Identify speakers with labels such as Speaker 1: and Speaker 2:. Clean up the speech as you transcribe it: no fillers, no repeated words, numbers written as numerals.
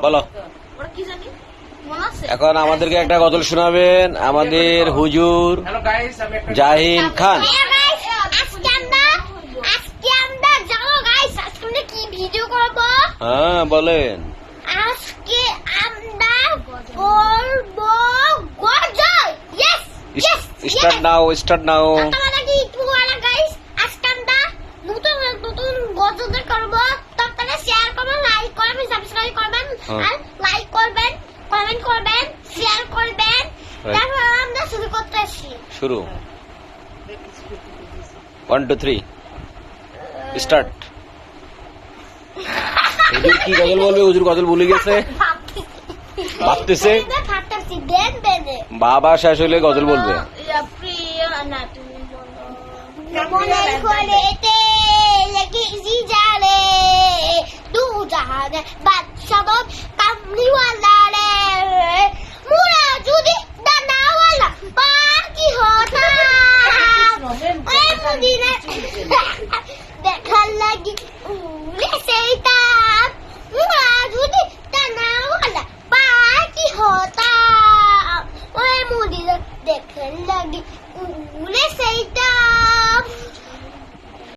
Speaker 1: বলো। এখন আমাদেরকে একটা গজল শোনাবেন আমাদের হুজুর জাহিন খান। হ্যাঁ বলেন।
Speaker 2: আজকে আমরা করব গজল।
Speaker 1: Start now, start now.
Speaker 2: আপনারা কি একটু বলা গাইস, আজকে আমরা নতুন নতুন গজল করব। আপনারা শেয়ার করবেন, লাইক করবেন, সাবস্ক্রাইব করবেন, আর লাইক করবেন, কমেন্ট করবেন, শেয়ার করবেন। তারপর আমরা শুরু করতেছি।
Speaker 1: শুরু। 1 2 3 স্টার্ট। হুজুর কি গজল বলবে? হুজুর গজল ভুলে গেছে, ভাবতেছে। বাবা শেষ হলে গজল বলবে।
Speaker 2: মনে করেতে লেগেছি জানে দু জাহানে বাদশাহ কামলিওয়ালা